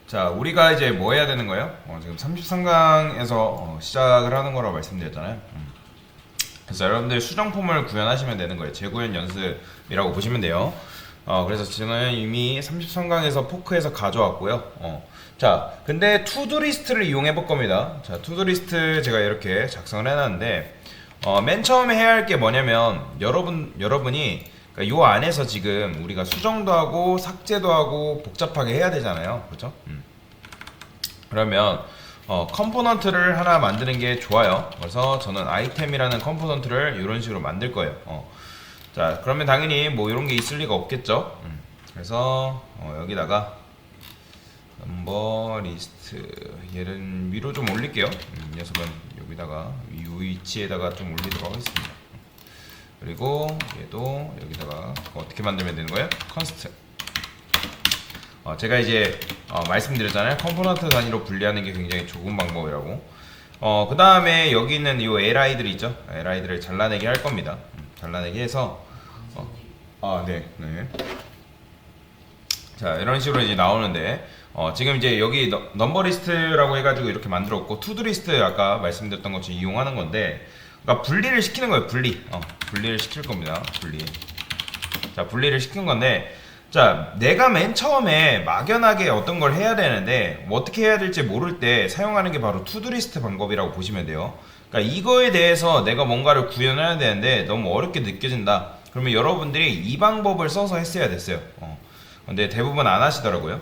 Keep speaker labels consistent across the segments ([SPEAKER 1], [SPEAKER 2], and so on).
[SPEAKER 1] 자, 우리가 이제 뭐 해야 되는 거예요? 지금 33강에서 시작을 하는 거라고 말씀드렸잖아요. 그래서 여러분들 수정폼을 구현하시면 되는 거예요. 재구현 연습이라고 보시면 돼요. 그래서 저는 이미 33강에서 포크에서 가져왔고요. 자, 근데 투두리스트를 이용해 볼 겁니다. 자, 투두리스트 제가 이렇게 작성을 해놨는데, 맨 처음에 해야 할 게 뭐냐면, 여러분이 그러니까 요 안에서 지금 우리가 수정도 하고 삭제도 하고 복잡하게 해야 되잖아요. 그렇죠? 그러면 컴포넌트를 하나 만드는 게 좋아요. 그래서 저는 아이템이라는 컴포넌트를 이런 식으로 만들 거예요. 자, 그러면 당연히 뭐 이런 게 있을 리가 없겠죠. 그래서 여기다가 넘버 리스트 얘는 위로 좀 올릴게요. 이 녀석은 여기다가 이 위치에다가 좀 올리도록 하겠습니다. 그리고 얘도 여기다가 어떻게 만들면 되는 거예요? 컨스트. 제가 이제 말씀드렸잖아요. 컴포넌트 단위로 분리하는 게 굉장히 좋은 방법이라고. 그 다음에 여기 있는 이 li들이 있죠. li들을 잘라내기 할 겁니다. 잘라내기 해서 네. 자, 이런 식으로 이제 나오는데 지금 이제 여기 넘버 리스트라고 해가지고 이렇게 만들었고 투두 리스트 아까 말씀드렸던 것처럼 이용하는 건데, 그러니까 분리를 시키는 거예요. 분리를 시킬 겁니다. 자, 분리를 시킨 건데, 자, 내가 맨 처음에 막연하게 어떤 걸 해야 되는데 뭐 어떻게 해야 될지 모를 때 사용하는 게 바로 투두리스트 방법이라고 보시면 돼요. 그러니까 이거에 대해서 내가 뭔가를 구현해야 되는데 너무 어렵게 느껴진다. 그러면 여러분들이 이 방법을 써서 했어야 됐어요. 근데 대부분 안 하시더라고요.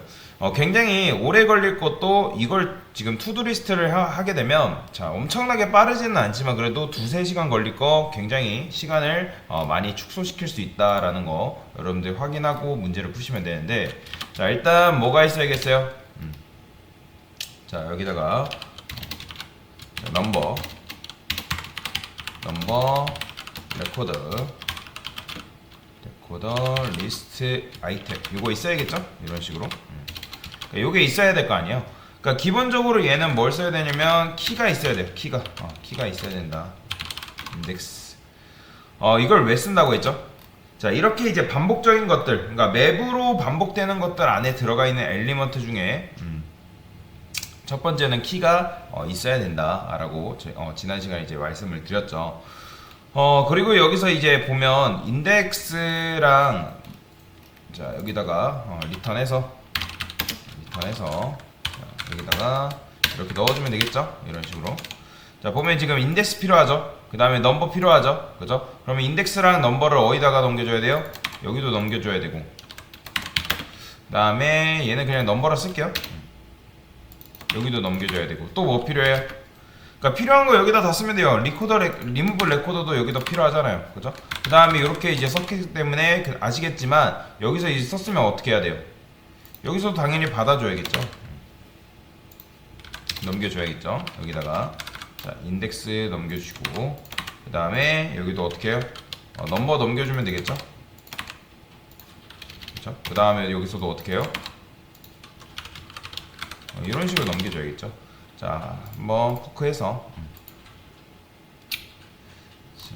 [SPEAKER 1] 굉장히 오래 걸릴 것도 이걸 지금 투두리스트를 하게 되면 자, 엄청나게 빠르지는 않지만 그래도 2-3시간 걸릴 거 굉장히 시간을 많이 축소시킬 수 있다라는 거 여러분들 확인하고 문제를 푸시면 되는데, 자, 일단 뭐가 있어야겠어요? 자, 여기다가 넘버 레코더 리스트 아이템 이거 있어야겠죠? 이런 식으로. 요게 있어야 될 거 아니에요. 그러니까 기본적으로 얘는 뭘 써야 되냐면 키가 있어야 돼요. 키가 있어야 된다. 인덱스. 이걸 왜 쓴다고 했죠? 자, 이렇게 이제 반복적인 것들, 그러니까 맵으로 반복되는 것들 안에 들어가 있는 엘리먼트 중에 첫 번째는 키가 있어야 된다라고 지난 시간에 이제 말씀을 드렸죠. 그리고 여기서 이제 보면 인덱스랑 자, 여기다가 리턴해서 자, 여기다가 이렇게 넣어주면 되겠죠? 이런 식으로. 자, 보면 지금 인덱스 필요하죠? 그 다음에 넘버 필요하죠? 그죠? 그러면 인덱스랑 넘버를 어디다가 넘겨줘야 돼요? 여기도 넘겨줘야 되고, 그 다음에 얘는 그냥 넘버로 쓸게요. 여기도 넘겨줘야 되고, 또 뭐 필요해요? 그러니까 필요한 거 여기다 다 쓰면 돼요. 리무브 레코더도 여기다 필요하잖아요. 그죠? 그 다음에 이렇게 이제 썼기 때문에 아시겠지만 여기서 이제 썼으면 어떻게 해야 돼요? 여기서도 당연히 받아줘야겠죠. 넘겨줘야겠죠. 여기다가 자, 인덱스 넘겨주고, 그 다음에 여기도 어떻게 해요? 넘버 넘겨주면 되겠죠. 그렇죠? 그 다음에 여기서도 어떻게 해요? 이런 식으로 넘겨줘야겠죠. 자, 한번 포크해서 자,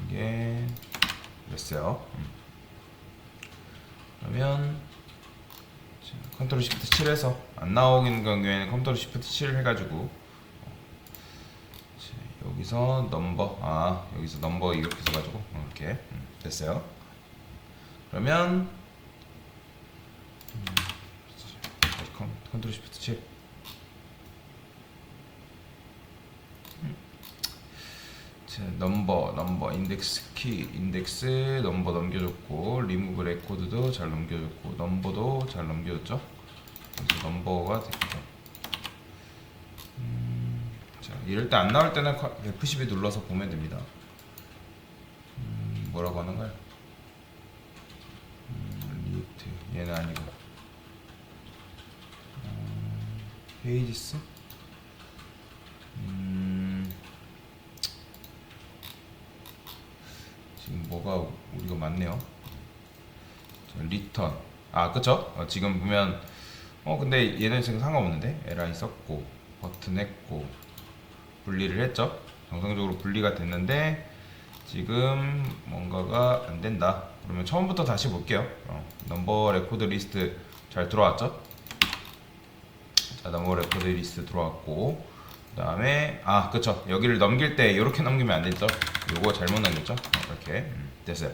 [SPEAKER 1] 이게 됐어요. 그러면 컨트롤 시프트 7 해서 안 나오는 경우에는 컨트롤 시프트 7 해가지고 여기서 넘버 여기서 넘버 이렇게 써가지고 이렇게 됐어요. 그러면 컨트롤 시프트 7 자, 넘버 인덱스 키 인덱스 넘버 넘겨줬고, 리무브 레코드도 잘 넘겨줬고, 넘버도 잘 넘겨줬죠. 그래서 넘버가 됐죠. 자, 이럴 때 안 나올 때는 F12 눌러서 보면 됩니다. 뭐라고 하는가요? 리우트 얘는 아니고 페이지스 지금 뭐가 우리가 많네요. 리턴 그쵸? 지금 보면 근데 얘는 지금 상관없는데 li 썼고 버튼 했고 분리를 했죠. 정상적으로 분리가 됐는데 지금 뭔가가 안 된다. 그러면 처음부터 다시 볼게요. 넘버 레코드 리스트 잘 들어왔죠? 자, 넘버 레코드 리스트 들어왔고, 그 다음에 그쵸, 여기를 넘길 때 이렇게 넘기면 안 되죠. 요거 잘못 넘겼죠. 이렇게 됐어요.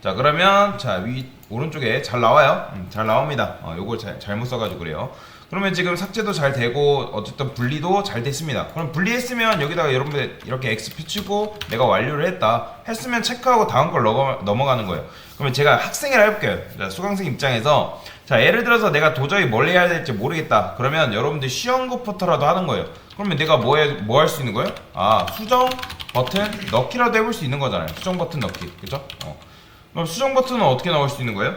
[SPEAKER 1] 자, 그러면 자, 오른쪽에 잘 나와요. 잘 나옵니다. 요걸 잘못 써가지고 그래요. 그러면 지금 삭제도 잘 되고 어쨌든 분리도 잘 됐습니다. 그럼 분리했으면 여기다가 여러분들 이렇게 X 표치고 내가 완료를 했으면 체크하고 다음 걸 넘어가는 거예요. 그러면 제가 학생이라 해볼게요. 자, 수강생 입장에서 자, 예를 들어서 내가 도저히 뭘 해야 될지 모르겠다. 그러면 여러분들 쉬운 것부터라도 하는 거예요. 그러면 내가 뭐 할 수 있는 거예요? 수정 버튼 넣기라도 해볼 수 있는 거잖아요. 수정 버튼 넣기, 그죠? 그럼 수정 버튼은 어떻게 넣을 수 있는 거예요?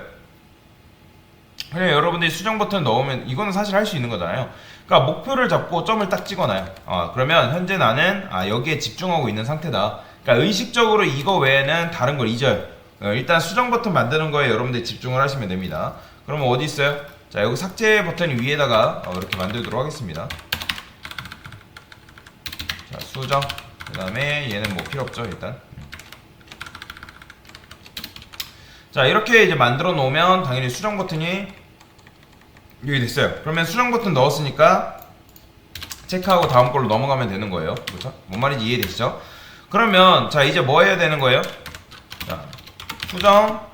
[SPEAKER 1] 그냥 여러분들이 수정 버튼 넣으면 이거는 사실 할 수 있는 거잖아요. 그러니까 목표를 잡고 점을 딱 찍어놔요. 그러면 현재 나는 여기에 집중하고 있는 상태다. 그러니까 의식적으로 이거 외에는 다른 걸 잊어요. 일단 수정 버튼 만드는 거에 여러분들이 집중을 하시면 됩니다. 그러면 어디 있어요? 자, 여기 삭제 버튼 위에다가 이렇게 만들도록 하겠습니다. 자, 수정. 그 다음에 얘는 뭐 필요 없죠, 일단. 자, 이렇게 이제 만들어 놓으면 당연히 수정 버튼이 여기 됐어요. 그러면 수정 버튼 넣었으니까 체크하고 다음 걸로 넘어가면 되는 거예요. 그렇죠? 뭔 말인지 이해되시죠? 그러면 자, 이제 뭐 해야 되는 거예요? 자, 수정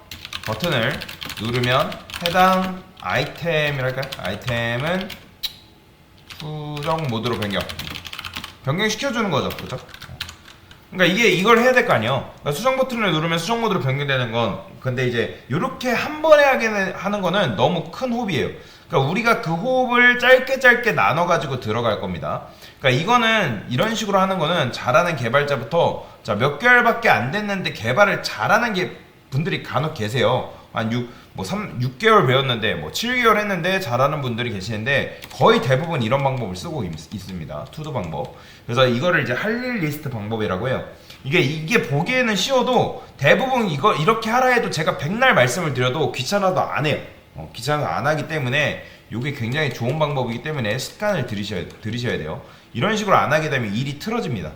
[SPEAKER 1] 버튼을 누르면 해당 아이템이랄까요? 아이템은 수정 모드로 변경시켜주는 거죠. 그렇죠? 그러니까 이걸 해야 될 거 아니에요. 그러니까 수정 버튼을 누르면 수정 모드로 변경되는 건, 근데 이제 이렇게 한 번에 하는 거는 너무 큰 호흡이에요. 그러니까 우리가 그 호흡을 짧게 나눠 가지고 들어갈 겁니다. 그러니까 이거는 이런 식으로 하는 거는 잘하는 개발자부터 자, 몇 개월밖에 안 됐는데 개발을 잘하는 분들이 간혹 계세요. 한 6개월 배웠는데 7개월 했는데 잘하는 분들이 계시는데 거의 대부분 이런 방법을 쓰고 있습니다. 투두 방법. 그래서 이거를 이제 할 일 리스트 방법이라고 해요. 이게 보기에는 쉬워도 대부분 이거 이렇게 하라 해도 제가 백날 말씀을 드려도 귀찮아도 안 해요. 귀찮아서 안 하기 때문에 이게 굉장히 좋은 방법이기 때문에 습관을 들이셔야 돼요. 이런 식으로 안 하게 되면 일이 틀어집니다.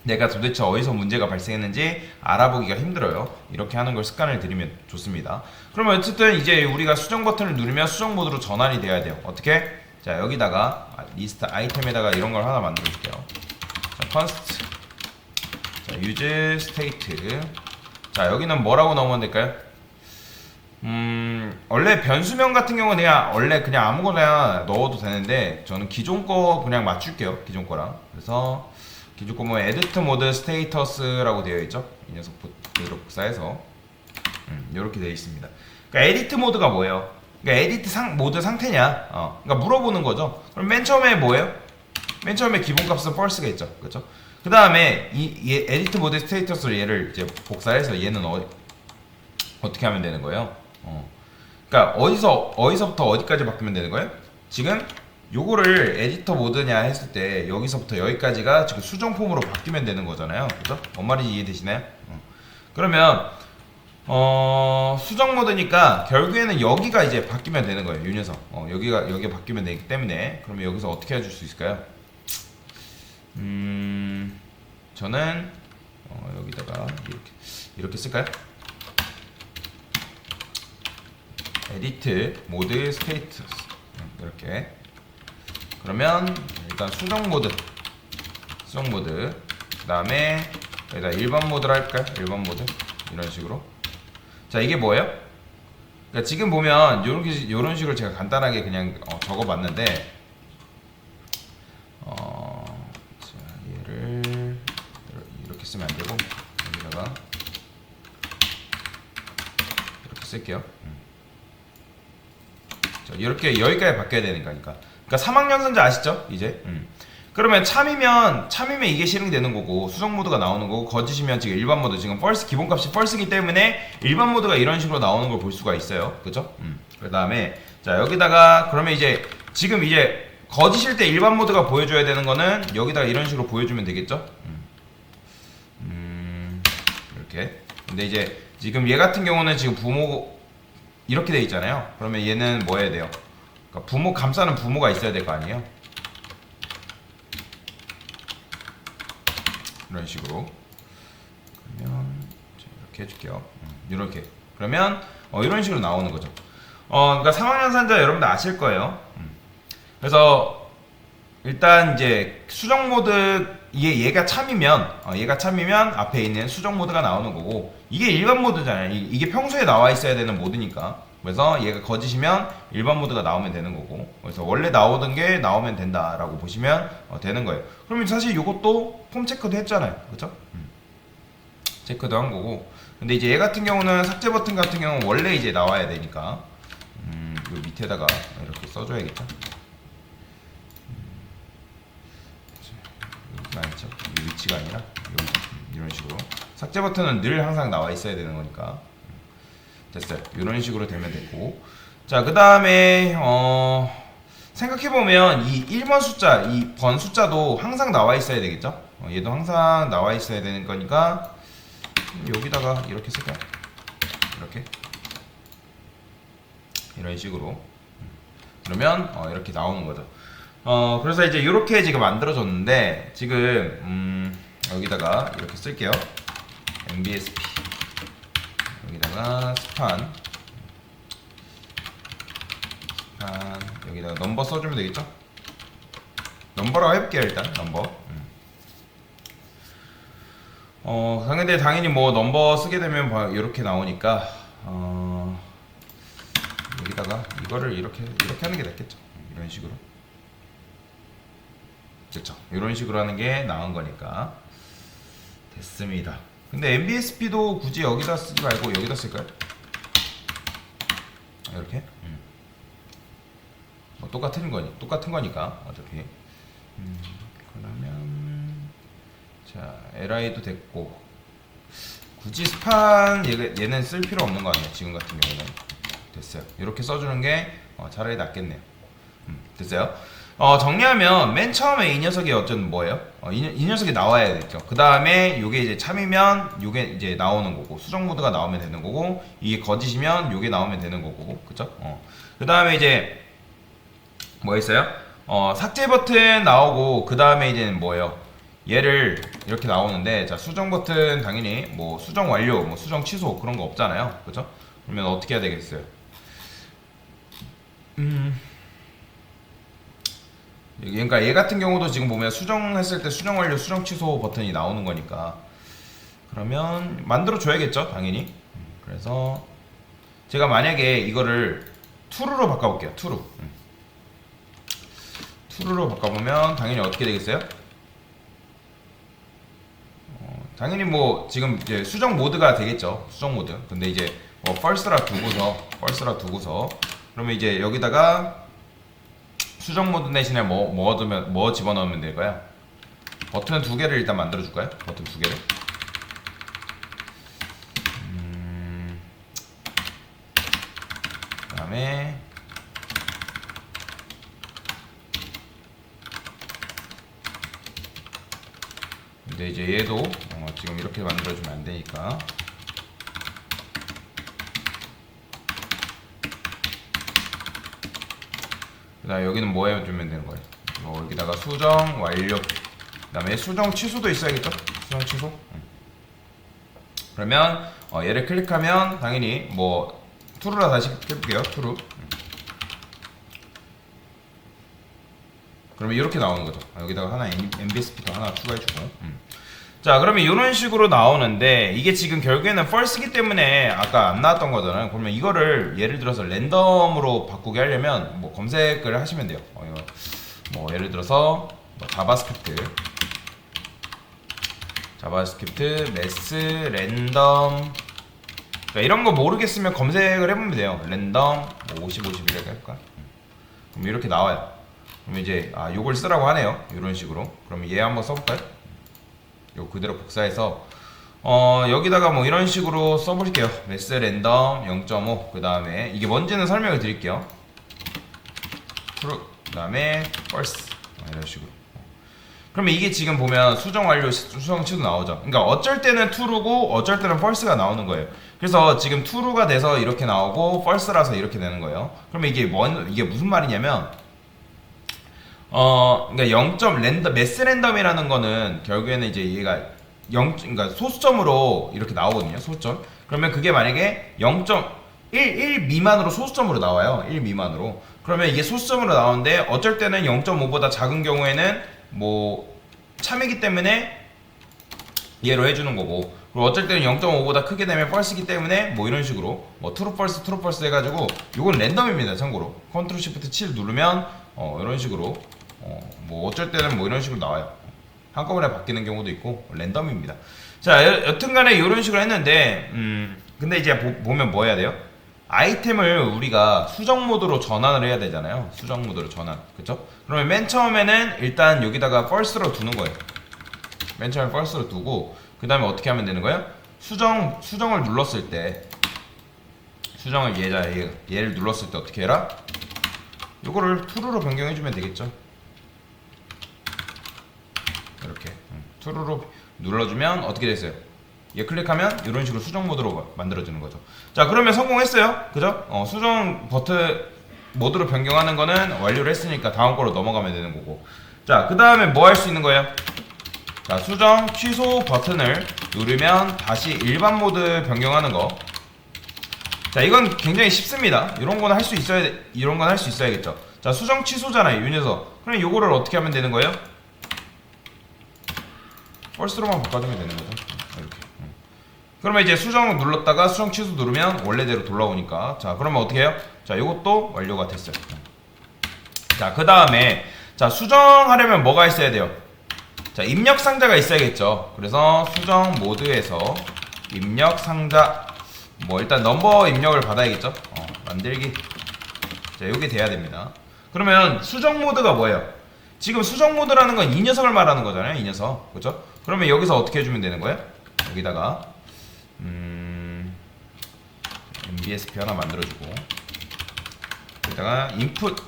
[SPEAKER 1] 내가 도대체 어디서 문제가 발생했는지 알아보기가 힘들어요. 이렇게 하는 걸 습관을 들이면 좋습니다. 그러면 어쨌든 이제 우리가 수정 버튼을 누르면 수정 모드로 전환이 돼야 돼요. 어떻게? 자, 여기다가 리스트 아이템에다가 이런 걸 하나 만들어 줄게요. 자, first. 자, use state. 자, 여기는 뭐라고 넣으면 될까요? 원래 변수명 같은 경우는 원래 그냥 아무거나 넣어도 되는데 저는 기존 거 그냥 맞출게요. 기존 거랑. 그래서 기존 거 edit mode status라고 되어 있죠. 이 녀석 그대로 복사해서 이렇게 되어 있습니다. 그러니까 edit 모드가 뭐예요? 그러니까 edit 모드 상태냐? 그러니까 물어보는 거죠. 그럼 맨 처음에 뭐예요? 맨 처음에 기본값은 false가 있죠. 그렇죠? 그 다음에 이 edit mode status를 얘를 이제 복사해서 얘는 어떻게 하면 되는 거예요? 그러니까 어디서부터 어디까지 바꾸면 되는 거예요? 지금 요거를 에디터 모드냐 했을 때 여기서부터 여기까지가 지금 수정 폼으로 바뀌면 되는 거잖아요. 그죠? 뭔 말인지 이해되시나요? 그러면 수정 모드니까 결국에는 여기가 이제 바뀌면 되는 거예요. 이 녀석. 여기가 바뀌면 되기 때문에 그러면 여기서 어떻게 해줄 수 있을까요? 저는 여기다가 이렇게 쓸까요? 에디트 모드 스테이터스 이렇게. 그러면 일단 수정 모드 그 다음에 여기다 일반 모드로 할까요? 일반 모드 이런 식으로. 자, 이게 뭐예요? 그러니까 지금 보면 요런 식으로 제가 간단하게 그냥 적어봤는데 자, 얘를 이렇게 쓰면 안 되고 여기다가 이렇게 쓸게요. 자, 이렇게 여기까지 바뀌어야 되는 거니까. 그러니까 3학년 선지 아시죠? 이제. 그러면 참이면 이게 실행이 되는 거고 수정 모드가 나오는 거고 거짓이면 지금 일반 모드 지금 false 기본값이 false이기 때문에 일반 모드가 이런 식으로 나오는 걸 볼 수가 있어요. 그죠? 그 다음에 자, 여기다가 그러면 이제 지금 이제 거짓일 때 일반 모드가 보여줘야 되는 거는 여기다가 이런 식으로 보여주면 되겠죠? 이렇게. 근데 이제 지금 얘 같은 경우는 지금 부모 이렇게 돼 있잖아요. 그러면 얘는 뭐 해야 돼요? 그러니까 부모 감싸는 부모가 있어야 될 거 아니에요? 이런 식으로. 그러면 이렇게 해줄게요. 이렇게. 그러면 이런 식으로 나오는 거죠. 그러니까 3학년 산자 여러분들 아실 거예요. 그래서 일단 이제 수정 모드 얘가 참이면 얘가 참이면 앞에 있는 수정 모드가 나오는 거고, 이게 일반 모드잖아요. 이게 평소에 나와 있어야 되는 모드니까. 그래서 얘가 거짓이면 일반 모드가 나오면 되는 거고, 그래서 원래 나오던 게 나오면 된다라고 보시면 되는 거예요. 그러면 사실 이것도 폼 체크도 했잖아요, 그렇죠? 체크도 한 거고. 근데 이제 얘 같은 경우는 삭제 버튼 같은 경우는 원래 이제 나와야 되니까 요 밑에다가 이렇게 써줘야겠죠. 여기가 아니죠. 이 위치가 아니라 여기 이런 식으로 삭제 버튼은 늘 항상 나와 있어야 되는 거니까. 됐어요. 이런 식으로 되면 되고, 자, 그 다음에 생각해보면 이 1번 숫자, 이 번 숫자도 항상 나와 있어야 되겠죠. 얘도 항상 나와 있어야 되는 거니까 여기다가 이렇게 쓸까요? 이렇게 이런 식으로. 그러면 이렇게 나오는 거죠. 그래서 이제 이렇게 지금 만들어졌는데, 지금 여기다가 이렇게 쓸게요. MBSP 여기다가 스판 여기다가 넘버 써주면 되겠죠? 넘버라고 해볼게요. 일단 넘버. 근데 당연히 뭐 넘버 쓰게 되면 이렇게 나오니까 여기다가 이거를 이렇게 하는 게 낫겠죠. 이런 식으로. 그렇죠. 이런 식으로 하는 게 나은 거니까 됐습니다. 근데 MBSP도 굳이 여기다 쓰지 말고 여기다 쓸까요? 이렇게. 뭐 똑같은 거니까 어차피. 그러면 자, LI도 됐고, 굳이 스판 얘는 쓸 필요 없는 거 아니에요. 지금 같은 경우는. 됐어요. 이렇게 써주는 게 차라리 낫겠네요. 됐어요. 정리하면 맨 처음에 이 녀석이 어쨌든 뭐예요? 이 녀석이 나와야 되죠. 그 다음에 요게 이제 참이면 요게 이제 나오는 거고, 수정 모드가 나오면 되는 거고, 이게 거짓이면 요게 나오면 되는 거고, 그쵸? 그 다음에 이제 뭐 있어요? 삭제 버튼 나오고, 그 다음에 이제는 뭐예요? 얘를 이렇게 나오는데, 자, 수정 버튼 당연히 뭐 수정 완료, 뭐 수정 취소 그런 거 없잖아요, 그죠? 그러면 어떻게 해야 되겠어요? 그러니까 얘 같은 경우도 지금 보면 수정했을 때 수정 완료, 수정 취소 버튼이 나오는 거니까, 그러면 만들어 줘야겠죠, 당연히. 그래서 제가 만약에 이거를 true로 바꿔볼게요. true로 바꿔보면 당연히 어떻게 되겠어요? 당연히 뭐 지금 이제 수정 모드가 되겠죠. 수정 모드. 근데 이제 false라 두고서 그러면 이제 여기다가 수정 모드 대신에 뭐 집어넣으면 될까요? 버튼 두 개를 일단 만들어 줄까요? 버튼 두 개를. 그다음에 근데 이제 얘도 지금 이렇게 만들어주면 안 되니까. 그다음 여기는 뭐 해주면 되는 거예요? 여기다가 수정 완료. 그다음에 수정 취소도 있어야겠죠? 수정 취소. 그러면 얘를 클릭하면 당연히 뭐 true라 다시 해볼게요. true. 그러면 이렇게 나오는 거죠. 여기다가 하나 MBSP도 하나 추가해주고. 자, 그러면 이런 식으로 나오는데, 이게 지금 결국에는 false이기 때문에 아까 안 나왔던 거잖아요. 그러면 이거를 예를 들어서 랜덤으로 바꾸게 하려면 뭐 검색을 하시면 돼요. 뭐 예를 들어서 뭐 자바스크립트 매스 랜덤, 그러니까 이런 거 모르겠으면 검색을 해보면 돼요. 랜덤 뭐 50, 50 이렇게 할까? 그럼 이렇게 나와요. 그럼 이제 요걸 쓰라고 하네요. 이런 식으로. 그러면 얘 한번 써볼까요? 요 그대로 복사해서 여기다가 뭐 이런 식으로 써볼게요. 매스 랜덤 0.5. 그 다음에 이게 뭔지는 설명을 드릴게요. true. 그 다음에 false. 이런 식으로. 그러면 이게 지금 보면 수정 완료, 수정 취소 나오죠. 그러니까 어쩔 때는 true고 어쩔 때는 false가 나오는 거예요. 그래서 지금 true가 돼서 이렇게 나오고 false라서 이렇게 되는 거예요. 그러면 이게 무슨 말이냐면 그러니까 0점 랜덤, 매스 랜덤이라는 거는 결국에는 이제 얘가 그러니까 소수점으로 이렇게 나오거든요. 소수점. 그러면 그게 만약에 0.1 미만으로 소수점으로 나와요. 1 미만으로. 그러면 이게 소수점으로 나오는데 어쩔 때는 0.5보다 작은 경우에는 뭐 참이기 때문에 얘로 해주는 거고, 그리고 어쩔 때는 0.5보다 크게 되면 펄스이기 때문에 뭐 이런 식으로 뭐 트루 펄스 해가지고, 요건 랜덤입니다. 참고로 컨트롤 시프트 7 누르면 이런 식으로 뭐 어쩔 때는 뭐 이런 식으로 나와요. 한꺼번에 바뀌는 경우도 있고 랜덤입니다. 자, 여튼간에 이런 식으로 했는데 근데 이제 보면 뭐 해야 돼요? 아이템을 우리가 수정 모드로 전환을 해야 되잖아요. 수정 모드로 전환, 그쵸? 그러면 맨 처음에는 일단 여기다가 펄스로 두는 거예요. 맨 처음에 펄스로 두고 그 다음에 어떻게 하면 되는 거예요? 수정을 눌렀을 때, 수정을 얘를 눌렀을 때 어떻게 해라? 요거를 true로 변경해주면 되겠죠. 이렇게 true로 눌러주면 어떻게 됐어요? 얘 클릭하면 이런 식으로 수정 모드로 만들어지는 거죠. 자, 그러면 성공했어요. 그죠? 수정 버튼 모드로 변경하는 거는 완료를 했으니까 다음 거로 넘어가면 되는 거고. 자, 그 다음에 뭐 할 수 있는 거예요? 자, 수정 취소 버튼을 누르면 다시 일반 모드 변경하는 거. 자, 이건 굉장히 쉽습니다. 이런 건 할 수 있어야겠죠. 자, 수정 취소잖아요, 이 녀석. 그럼 요거를 어떻게 하면 되는 거예요? 펄스로만 바꿔주면 되는 거죠. 이렇게. 그러면 이제 수정 눌렀다가 수정 취소 누르면 원래대로 돌아오니까. 자, 그러면 어떻게 해요? 자, 요것도 완료가 됐어요. 자, 그 다음에 자, 수정하려면 뭐가 있어야 돼요? 자, 입력 상자가 있어야겠죠. 그래서 수정 모드에서 입력 상자, 뭐 일단 넘버 입력을 받아야겠죠. 만들기. 자, 요게 돼야 됩니다. 그러면 수정 모드가 뭐예요? 지금 수정 모드라는 건 이 녀석을 말하는 거잖아요. 이 녀석, 그렇죠? 그러면 여기서 어떻게 해주면 되는 거예요? 여기다가 MBSP 하나 만들어주고, 여기다가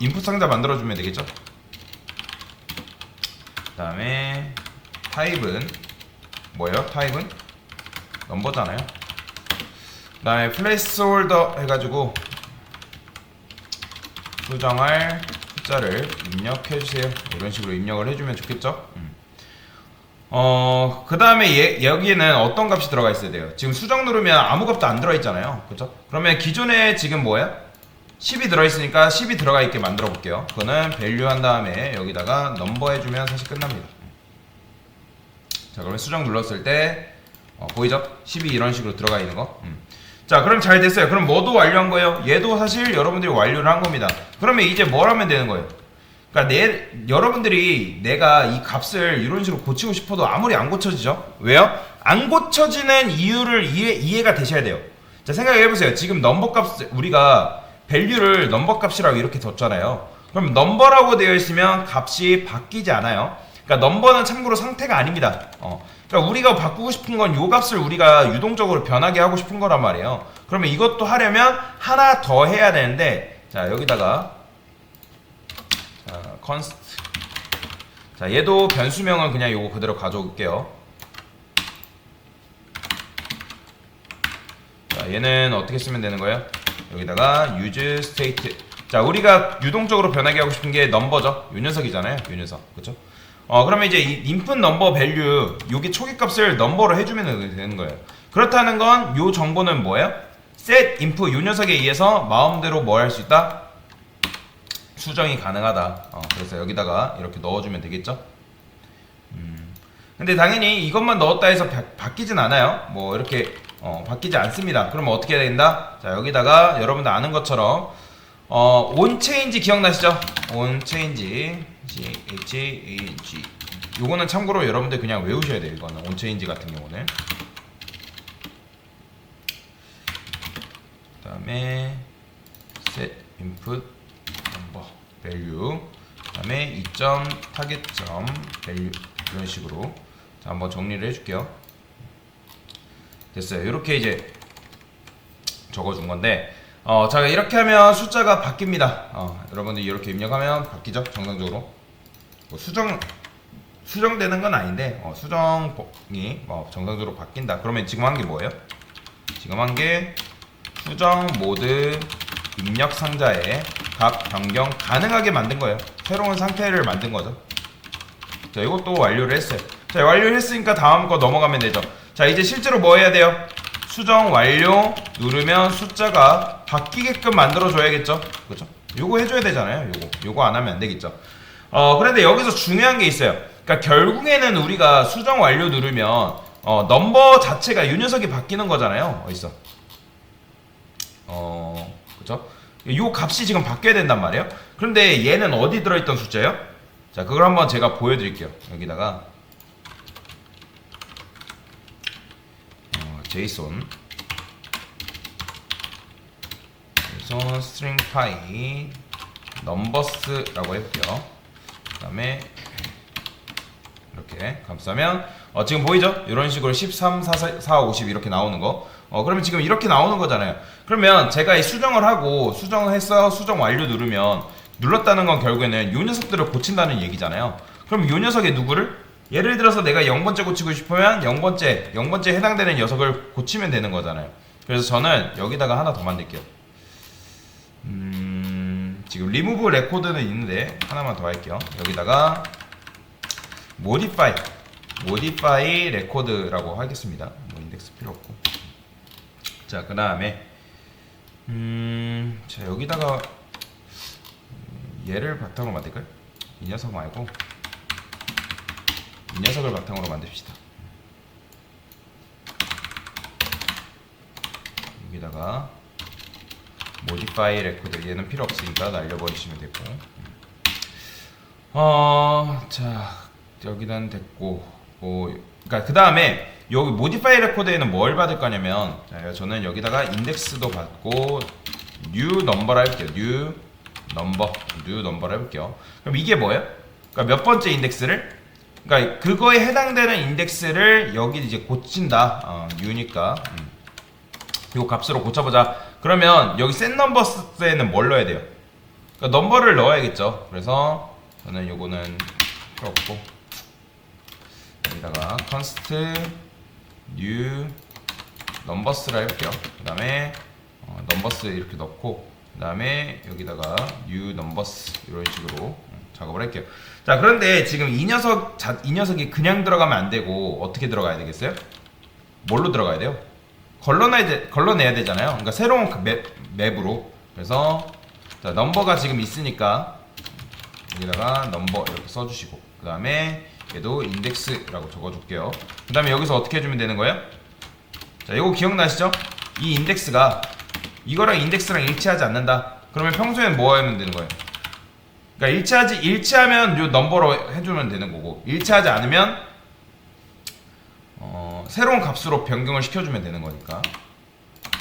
[SPEAKER 1] 인풋 상자 만들어주면 되겠죠? 그 다음에 타입은 뭐예요? 타입은 넘버잖아요. 그 다음에 플레이스홀더 해가지고 수정할 숫자를 입력해주세요. 이런 식으로 입력을 해주면 좋겠죠? 그 다음에 여기에는 어떤 값이 들어가 있어야 돼요? 지금 수정 누르면 아무 값도 안 들어있잖아요. 그쵸? 그러면 기존에 지금 뭐예요? 10이 들어있으니까 10이 들어가 있게 만들어 볼게요. 그거는 value 한 다음에 여기다가 넘버 해주면 사실 끝납니다. 자, 그러면 수정 눌렀을 때 보이죠? 10이 이런 식으로 들어가 있는 거. 자, 그럼 잘 됐어요. 그럼 뭐도 완료한 거예요? 얘도 사실 여러분들이 완료를 한 겁니다. 그러면 이제 뭘 하면 되는 거예요? 그러니까 여러분들이 내가 이 값을 이런 식으로 고치고 싶어도 아무리 안 고쳐지죠? 왜요? 안 고쳐지는 이유를 이해가 되셔야 돼요. 자, 생각해보세요. 지금 넘버 값, 우리가 value를 넘버 값이라고 이렇게 뒀잖아요. 그럼 넘버라고 되어 있으면 값이 바뀌지 않아요. 그러니까 넘버는 참고로 상태가 아닙니다. 그러니까 우리가 바꾸고 싶은 건 요 값을 우리가 유동적으로 변하게 하고 싶은 거란 말이에요. 그러면 이것도 하려면 하나 더 해야 되는데, 자, 여기다가 const. 자, 얘도 변수명은 그냥 요거 그대로 가져올게요. 자, 얘는 어떻게 쓰면 되는 거예요? 여기다가 use state. 자, 우리가 유동적으로 변하게 하고 싶은 게 넘버죠. 요 녀석이잖아요. 요 녀석. 그쵸? 그러면 이제 이 input number value, 요게 초기 값을 넘버로 해주면 되는 거예요. 그렇다는 건 요 정보는 뭐예요? set input, 요 녀석에 의해서 마음대로 뭐 할 수 있다? 수정이 가능하다. 그래서 여기다가 이렇게 넣어주면 되겠죠? 근데 당연히 이것만 넣었다 해서 바뀌진 않아요. 뭐 이렇게 바뀌지 않습니다. 그러면 어떻게 해야 된다? 자, 여기다가 여러분들 아는 것처럼 onChange 기억나시죠? onChange change, 요거는 참고로 여러분들 그냥 외우셔야 돼요. 이거는 onChange 같은 경우는. 그 다음에 set input number value, 그 다음에 2.target.value, 이런 식으로. 자, 한번 정리를 해줄게요. 됐어요. 이렇게 이제 적어준 건데, 자, 이렇게 하면 숫자가 바뀝니다. 여러분들 이렇게 입력하면 바뀌죠? 정상적으로. 뭐 수정되는 건 아닌데, 수정이 정상적으로 바뀐다. 그러면 지금 한 게 뭐예요? 지금 한 게 수정 모드 입력 상자에 값 변경 가능하게 만든 거예요. 새로운 상태를 만든 거죠. 자, 이것도 완료를 했어요. 자, 완료를 했으니까 다음 거 넘어가면 되죠. 자, 이제 실제로 뭐 해야 돼요? 수정 완료 누르면 숫자가 바뀌게끔 만들어 줘야겠죠. 그렇죠? 요거 해줘야 되잖아요. 요거 안 하면 안 되겠죠. 그런데 여기서 중요한 게 있어요. 그러니까 결국에는 우리가 수정 완료 누르면 넘버 자체가 이 녀석이 바뀌는 거잖아요. 어딨어? 그죠? 요 값이 지금 바뀌어야 된단 말이에요. 그런데 얘는 어디 들어있던 숫자예요? 자, 그걸 한번 제가 보여드릴게요. 여기다가 JSON string 파이 넘버스라고 해볼게요. 그 다음에 이렇게 감싸면 지금 보이죠? 이런 식으로 13, 4, 50 이렇게 나오는 거. 그러면 지금 이렇게 나오는 거잖아요. 그러면 제가 이 수정을 하고 수정을 해서 수정 완료 누르면 눌렀다는 건 결국에는 이 녀석들을 고친다는 얘기잖아요. 그럼 이 녀석의 누구를? 예를 들어서 내가 0번째 고치고 싶으면 0번째 해당되는 녀석을 고치면 되는 거잖아요. 그래서 저는 여기다가 하나 더 만들게요. 지금 remove record는 있는데 하나만 더 할게요. 여기다가 modify record라고 하겠습니다. 뭐 인덱스 필요 없고. 자, 그 다음에 자, 여기다가 얘를 바탕으로 만들까요? 이 녀석 말고 이 녀석을 바탕으로 만듭시다. 여기다가 modify record, 얘는 필요 없으니까 날려버리시면 되고. 자, 여기는 됐고. 그러니까 그 다음에 여기 modify record에는 뭘 받을 거냐면, 자, 저는 여기다가 인덱스도 받고 new number를 할게요. new number를 해볼게요. 그럼 이게 뭐예요? 그러니까 몇 번째 인덱스를, 그러니까 그거에 해당되는 인덱스를 여기 이제 고친다. new니까 요 값으로 고쳐보자. 그러면 여기 set numbers에는 뭘 넣어야 돼요? 그러니까 넘버를 넣어야겠죠. 그래서 저는 요거는 필요 없고 여기다가 const new numbers를 해볼게요. 그 다음에 numbers 이렇게 넣고, 그 다음에 여기다가 new numbers 이런 식으로 작업을 할게요. 자, 그런데 지금 이 녀석이 그냥 들어가면 안 되고 어떻게 들어가야 되겠어요? 뭘로 들어가야 돼요? 걸러내야 되잖아요. 그러니까 새로운 맵으로. 그래서 자, 넘버가 지금 있으니까 여기다가 넘버 이렇게 써주시고, 그 다음에 얘도 인덱스라고 적어줄게요. 그 다음에 여기서 어떻게 해주면 되는 거예요? 자, 이거 기억나시죠? 이 인덱스가 이거랑 인덱스랑 일치하지 않는다. 그러면 평소엔 뭐 하면 되는 거예요? 그러니까 일치하면 요 넘버로 해주면 되는 거고, 일치하지 않으면 새로운 값으로 변경을 시켜주면 되는 거니까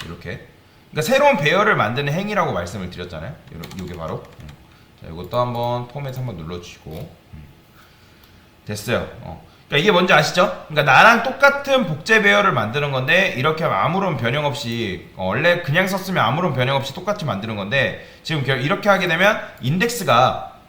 [SPEAKER 1] 이렇게. 그러니까 새로운 배열을 만드는 행위라고 말씀을 드렸잖아요. 이게 바로. 자, 이것도 한번 포맷 한번 눌러주시고 됐어요. 그러니까 이게 뭔지 아시죠? 그러니까 나랑 똑같은 복제 배열을 만드는 건데 이렇게 하면 아무런 변형 없이 원래 그냥 썼으면 아무런 변형 없이 똑같이 만드는 건데 지금 이렇게 하게 되면 인덱스가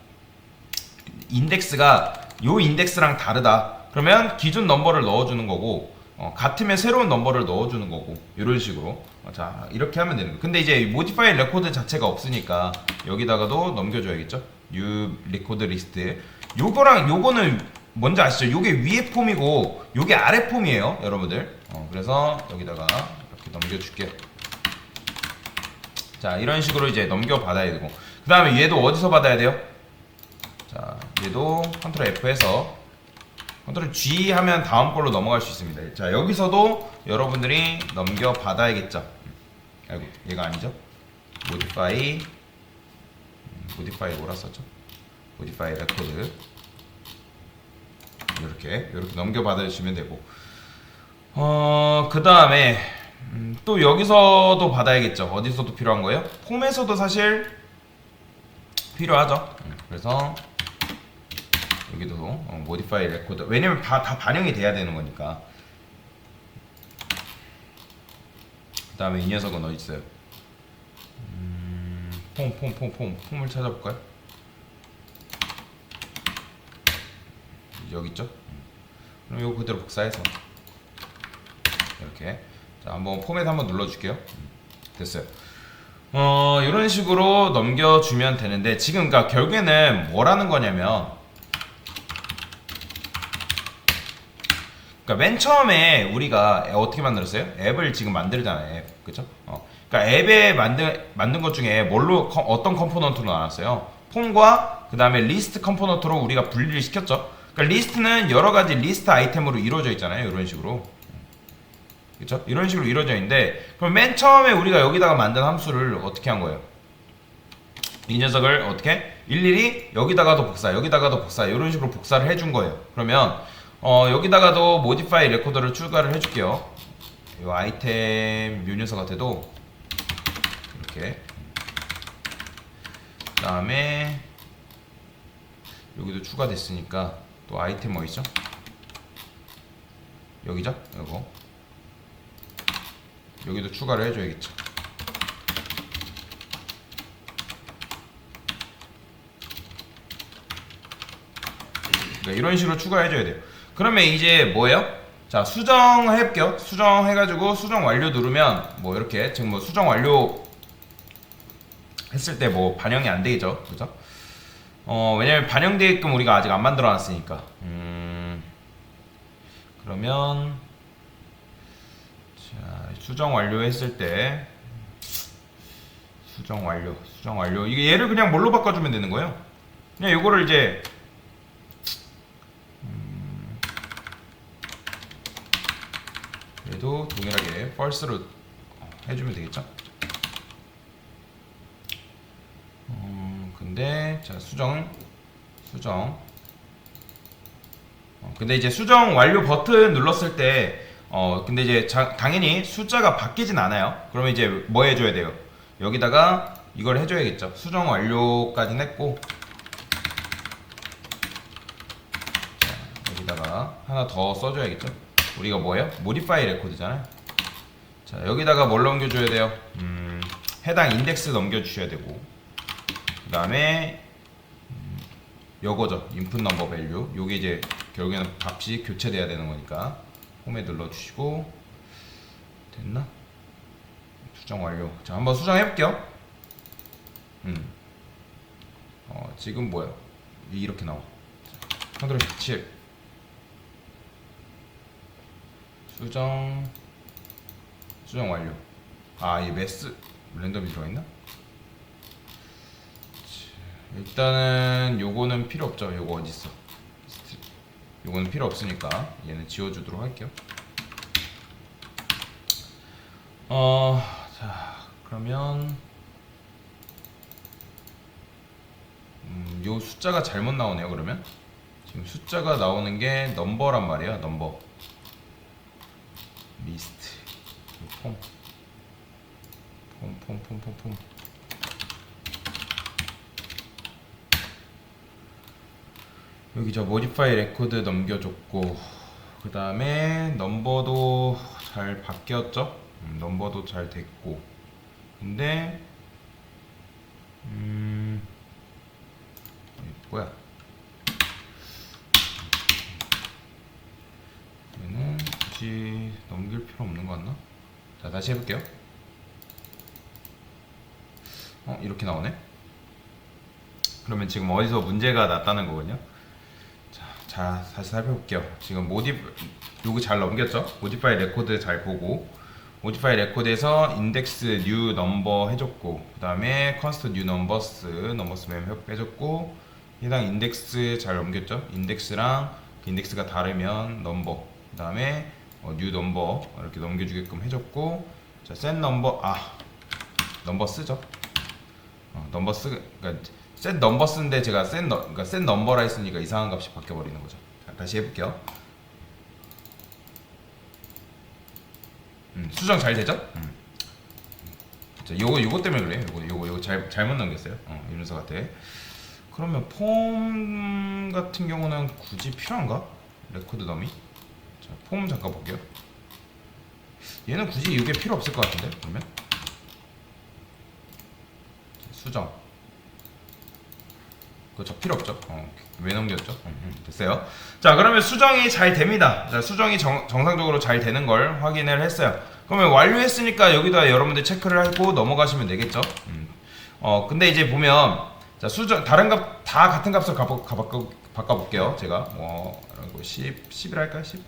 [SPEAKER 1] 요 인덱스랑 다르다. 그러면 기존 넘버를 넣어주는 거고 같으면 새로운 넘버를 넣어주는 거고 이런 식으로. 자, 이렇게 하면 되는 거예요. 근데 이제 modify record 자체가 없으니까 여기다가도 넘겨줘야겠죠. new record list. 요거랑 요거는 뭔지 아시죠? 요게 위에 폼이고 요게 아래 폼이에요, 여러분들. 그래서 여기다가 이렇게 넘겨줄게요. 자, 이런 식으로 이제 넘겨받아야 되고, 그 다음에 얘도 어디서 받아야 돼요? 자, 얘도 컨트롤 F에서 컨트롤 G 하면 다음 걸로 넘어갈 수 있습니다. 자, 여기서도 여러분들이 넘겨받아야겠죠. 아이고, 얘가 아니죠? modify 뭐라 썼죠? modify record 이렇게 넘겨받아주시면 되고, 그 다음에 또 여기서도 받아야겠죠. 어디서도 필요한 거예요? 폼에서도 사실 필요하죠. 그래서 여기도 modify record, 왜냐면 다 반영이 돼야 되는 거니까. 그 다음에 이 녀석은 어디 있어요? 폼을 찾아볼까요? 여기 있죠? 그럼 이거 그대로 복사해서 이렇게. 자, 한번 포맷 한번 눌러줄게요. 됐어요. 이런 식으로 넘겨주면 되는데, 지금 그러니까 결국에는 뭐라는 거냐면, 그러니까 맨 처음에 우리가 어떻게 만들었어요? 앱을 지금 만들잖아요. 앱, 그쵸? 그러니까 앱에 만든 것 중에 뭘로 어떤 컴포넌트로 나눴어요? 폼과 그 다음에 리스트 컴포넌트로 우리가 분리를 시켰죠. 그러니까 리스트는 여러 가지 리스트 아이템으로 이루어져 있잖아요. 이런 식으로. 그렇죠? 이런 식으로 이루어져 있는데 그럼 맨 처음에 우리가 여기다가 만든 함수를 어떻게 한 거예요? 이 녀석을 어떻게? 일일이 여기다가도 복사, 여기다가도 복사 이런 식으로 복사를 해준 거예요. 그러면 여기다가도 모디파이 레코더를 추가를 해줄게요. 이 아이템 요 녀석한테도 이렇게 그 다음에 여기도 추가됐으니까 또 아이템 뭐 있죠? 여기죠? 이거 여기도 추가를 해줘야겠죠. 네, 이런 식으로 추가해줘야 돼요. 그러면 이제 뭐예요? 자, 수정해볼게요. 수정해가지고 수정 완료 누르면 뭐 이렇게 지금 뭐 수정 완료 했을 때 뭐 반영이 안 되죠, 그죠? 왜냐면 반영되게끔 우리가 아직 안 만들어놨으니까. 그러면 자, 수정 완료했을 때 수정 완료 이게 얘를 그냥 뭘로 바꿔주면 되는 거예요. 그냥 요거를 이제 얘도 동일하게 false로 해주면 되겠죠. 근데 자 수정 근데 이제 수정 완료 버튼 눌렀을 때 근데 이제 당연히 숫자가 바뀌진 않아요. 그러면 이제 뭐 해줘야 돼요? 여기다가 이걸 해줘야겠죠. 수정 완료까지는 했고 자, 여기다가 하나 더 써줘야겠죠. 우리가 뭐예요? 모디파이 레코드잖아요. 자, 여기다가 뭘 넘겨줘야 돼요? 해당 인덱스 넘겨주셔야 되고 그 다음에 요거죠. input number value. 요게 이제 결국에는 값이 교체돼야 되는 거니까 홈에 눌러주시고 됐나? 수정 완료. 자, 한번 수정해 볼게요. 지금 뭐야? 이렇게 나와. 컨트롤 17 수정 완료. 아, 이 매스 랜덤이 들어있나? 일단은 요거는 필요 없죠. 요거 어딨어? 요거는 필요 없으니까 얘는 지워주도록 할게요. 자, 그러면 요 숫자가 잘못 나오네요. 그러면 지금 숫자가 나오는 게 넘버란 말이에요. 넘버 리스트 폼 여기 저 모디파이 레코드 넘겨줬고 그 다음에 넘버도 잘 바뀌었죠. 넘버도 잘 됐고 근데 뭐야 얘는 굳이 넘길 필요 없는 거 같나? 자, 다시 해볼게요. 이렇게 나오네. 그러면 지금 어디서 문제가 났다는 거거든요. 자, 다시 살펴볼게요. 지금 요거 잘 넘겼죠? 모디파이 레코드 잘 보고 모디파이 레코드에서 인덱스 뉴 넘버 해줬고 그 다음에 컨스트 뉴 넘버스 멤 해줬고 해당 인덱스 잘 넘겼죠? 인덱스랑 그 인덱스가 다르면 넘버 그 다음에 뉴 넘버 이렇게 넘겨주게끔 해줬고 자, 셋 넘버 넘버 쓰죠? 넘버 그러니까 셋 넘버 쓰는데 제가 그러니까 셋 넘버라 했으니까 이상한 값이 바뀌어 버리는 거죠. 자, 다시 해볼게요. 수정 잘 되죠? 자, 요거 때문에 그래요. 요거 잘못 넘겼어요. 이 녀석 같아. 그러면 폼 같은 경우는 굳이 필요한가? 레코드 더미. 자, 폼 잠깐 볼게요. 얘는 굳이 이게 필요 없을 것 같은데 그러면 수정. 그거 필요 없죠. 왜 넘겼죠? 됐어요. 자, 그러면 수정이 잘 됩니다. 자, 수정이 정상적으로 잘 되는 걸 확인을 했어요. 그러면 완료했으니까 여기다 여러분들 체크를 하고 넘어가시면 되겠죠. 근데 이제 보면 자, 수정 다른 값 다 같은 값을 바꿔볼게요. 제가 10을 할까요? 10.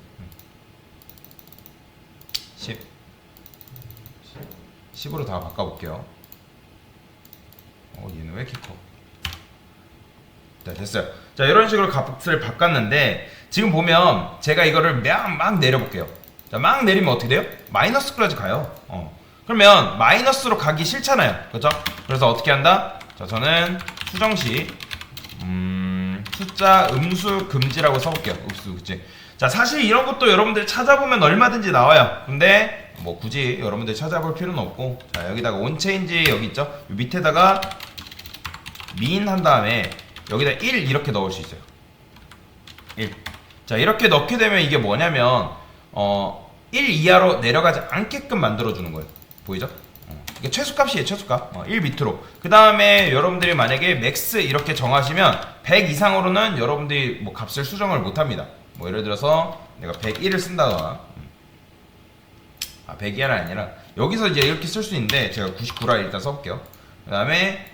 [SPEAKER 1] 10으로 다 바꿔볼게요. 얘는 왜 이렇게 커? 네, 됐어요. 자, 이런 식으로 값을 바꿨는데 지금 보면 제가 이거를 막 내려볼게요. 자, 막 내리면 어떻게 돼요? 마이너스까지 가요. 그러면 마이너스로 가기 싫잖아요. 그렇죠? 그래서 어떻게 한다? 자, 저는 수정시 숫자 음수 금지라고 써볼게요. 음수 금지. 자, 사실 이런 것도 여러분들이 찾아보면 얼마든지 나와요. 근데 뭐 굳이 여러분들이 찾아볼 필요는 없고, 자, 여기다가 온체인지 여기 있죠? 요 밑에다가 민 한 다음에 여기다 1 이렇게 넣을 수 있어요. 1. 자, 이렇게 넣게 되면 이게 뭐냐면 1 이하로 내려가지 않게끔 만들어주는 거예요. 보이죠? 이게 최소값이에요. 최소값. 1 밑으로. 그 다음에 여러분들이 만약에 맥스 이렇게 정하시면 100 이상으로는 여러분들이 뭐 값을 수정을 못합니다. 뭐 예를 들어서 내가 101을 쓴다거나 102가 아니라 여기서 이제 이렇게 쓸 수 있는데 제가 99라 일단 써볼게요. 그 다음에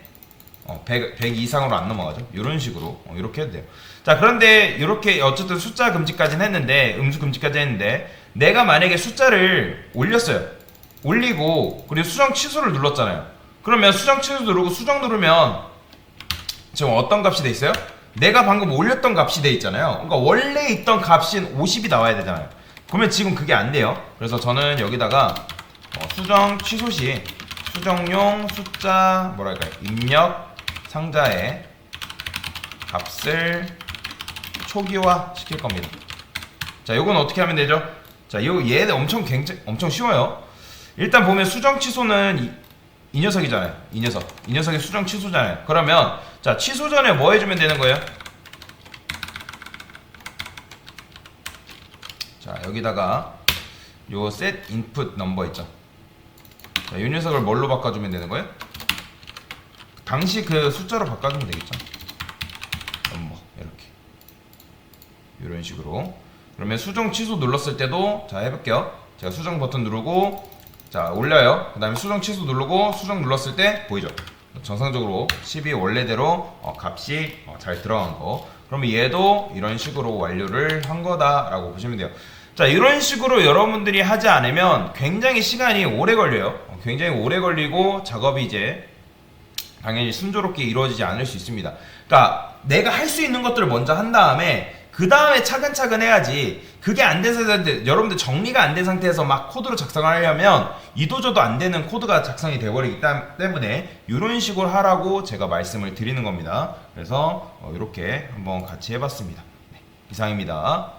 [SPEAKER 1] 100 이상으로 안 넘어가죠. 이런 식으로 이렇게 해도 돼요. 자, 그런데 이렇게 어쨌든 숫자 금지까지는 했는데, 음수 금지까지 했는데, 내가 만약에 숫자를 올렸어요. 올리고 그리고 수정 취소를 눌렀잖아요. 그러면 수정 취소 누르고 수정 누르면 지금 어떤 값이 돼 있어요? 내가 방금 올렸던 값이 돼 있잖아요. 그러니까 원래 있던 값인 50이 나와야 되잖아요. 그러면 지금 그게 안 돼요. 그래서 저는 여기다가 수정 취소 시 수정용 숫자 뭐랄까요, 입력 상자에 값을 초기화 시킬 겁니다. 자, 요건 어떻게 하면 되죠? 자, 얘 엄청 쉬워요. 일단 보면 수정 취소는 이 녀석이잖아요. 이 녀석이 수정 취소잖아요. 그러면 자, 취소 전에 뭐 해주면 되는 거예요? 자, 여기다가 요 set input number 있죠. 자, 이 녀석을 뭘로 바꿔주면 되는 거예요? 당시 그 숫자로 바꿔주면 되겠죠. number 이렇게 이런 식으로. 그러면 수정 취소 눌렀을 때도 자, 해볼게요. 제가 수정 버튼 누르고 자, 올려요. 그 다음에 수정 취소 누르고 수정 눌렀을 때 보이죠? 정상적으로 10이 원래대로 값이 잘 들어간 거. 그러면 얘도 이런 식으로 완료를 한 거다라고 보시면 돼요. 자, 이런 식으로 여러분들이 하지 않으면 굉장히 시간이 오래 걸려요. 굉장히 오래 걸리고 작업이 이제 당연히 순조롭게 이루어지지 않을 수 있습니다. 그러니까 내가 할 수 있는 것들을 먼저 한 다음에 그 다음에 차근차근 해야지. 그게 안 돼서 여러분들 정리가 안 된 상태에서 막 코드로 작성을 하려면 이도저도 안 되는 코드가 작성이 돼버리기 때문에 이런 식으로 하라고 제가 말씀을 드리는 겁니다. 그래서 이렇게 한번 같이 해봤습니다. 네, 이상입니다.